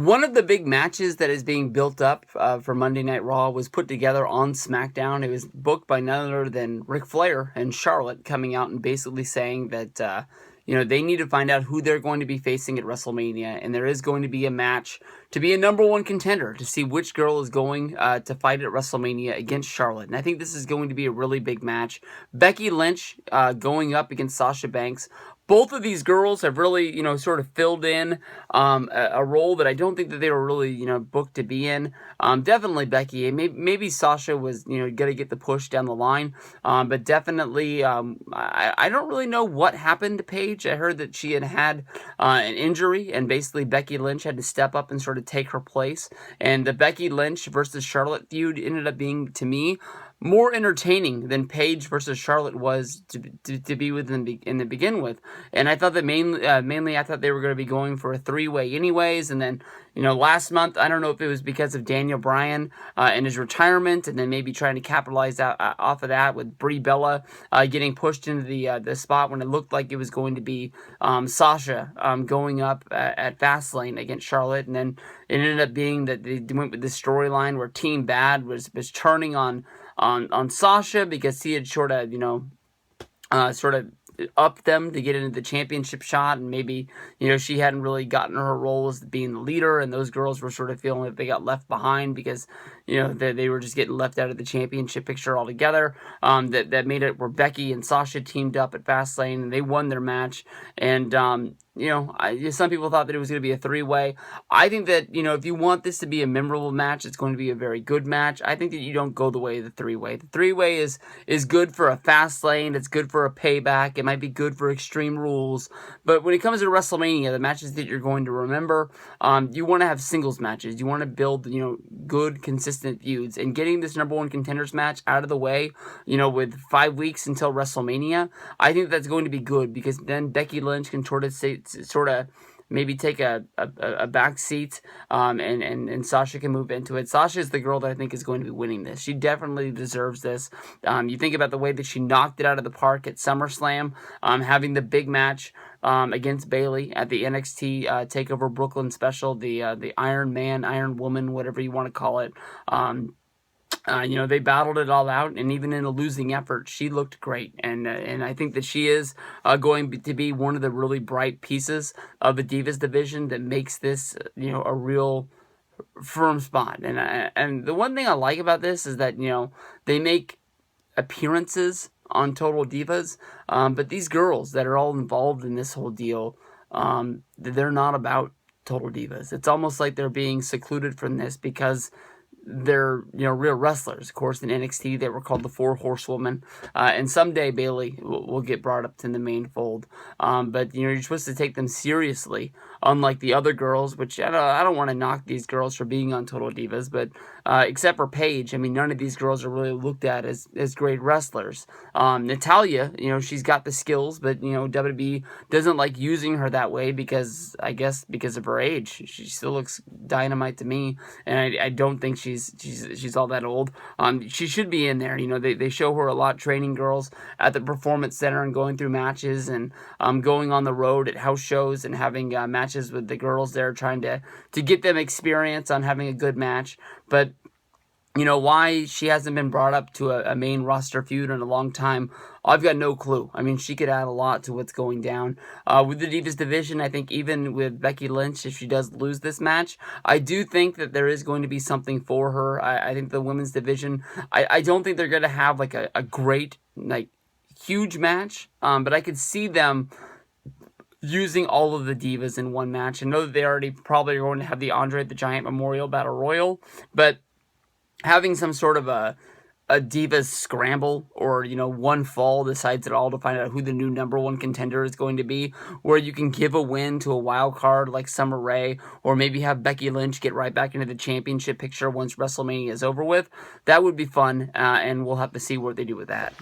One of the big matches that is being built up for Monday Night Raw was put together on SmackDown. It was booked by none other than Ric Flair and Charlotte, coming out and basically saying that they need to find out who they're going to be facing at WrestleMania, and there is going to be a match to be a number one contender to see which girl is going to fight at WrestleMania against Charlotte. And I think this is going to be a really big match. Becky Lynch going up against Sasha Banks. Both of these girls have really, sort of filled in a role that I don't think that they were really, booked to be in. Definitely Becky. Maybe Sasha was, going to get the push down the line. But definitely, I don't really know what happened to Paige. I heard that she had an injury, and basically Becky Lynch had to step up and sort of take her place. And the Becky Lynch versus Charlotte feud ended up being, to me, more entertaining than Paige versus Charlotte was to be with in the begin with. And I thought that mainly I thought they were going to be going for a three-way anyways. And then, last month, I don't know if it was because of Daniel Bryan and his retirement, and then maybe trying to capitalize off of that with Brie Bella getting pushed into the spot when it looked like it was going to be Sasha going up at Fastlane against Charlotte. And then it ended up being that they went with this storyline where Team Bad was turning on Sasha because he had sort of upped them to get into the championship shot, and maybe she hadn't really gotten her role as being the leader, and those girls were sort of feeling like they got left behind because they were just getting left out of the championship picture altogether. That made it where Becky and Sasha teamed up at Fastlane and they won their match. And some people thought that it was going to be a three-way. I think that, if you want this to be a memorable match, it's going to be a very good match. I think that you don't go the way of the three-way. The three-way is good for a Fastlane. It's good for a Payback. It might be good for Extreme Rules. But when it comes to WrestleMania, the matches that you're going to remember, you want to have singles matches. You want to build, good, consistent feuds. And getting this number one contenders match out of the way, with 5 weeks until WrestleMania, I think that's going to be good, because then Becky Lynch can sort of maybe take a back seat, and Sasha can move into it. Sasha is the girl that I think is going to be winning this. She definitely deserves this. You think about the way that she knocked it out of the park at SummerSlam, having the big match against Bayley at the NXT TakeOver Brooklyn special, the Iron Man, Iron Woman, whatever you want to call it. They battled it all out, and even in a losing effort, she looked great. And I think that she is going to be one of the really bright pieces of the Divas division that makes this, a real firm spot. And the one thing I like about this is that, they make appearances on Total Divas, but these girls that are all involved in this whole deal, they're not about Total Divas. It's almost like they're being secluded from this because they're real wrestlers. Of course, in NXT they were called the Four Horsewomen, and someday Bayley will get brought up to the main fold. But you're supposed to take them seriously, unlike the other girls. Which I don't want to knock these girls for being on Total Divas, but except for Paige, I mean, none of these girls are really looked at as great wrestlers. Natalia, she's got the skills, but WWE doesn't like using her that way because of her age. She still looks dynamite to me, and I don't think she's all that old. She should be in there. They show her a lot training girls at the Performance Center and going through matches, and going on the road at house shows and having matches with the girls there, trying to get them experience on having a good match. But why she hasn't been brought up to a main roster feud in a long time, I've got no clue. I mean, she could add a lot to what's going down. With the Divas division, I think even with Becky Lynch, if she does lose this match, I do think that there is going to be something for her. I think the women's division, I don't think they're going to have like a great, huge match, but I could see them using all of the divas in one match. I know that they already probably are going to have the Andre the Giant Memorial Battle Royal, but having some sort of a Divas scramble, or one fall decides it all to find out who the new number one contender is going to be, where you can give a win to a wild card like Summer Rae, or maybe have Becky Lynch get right back into the championship picture once WrestleMania is over with. That would be fun, and we'll have to see what they do with that.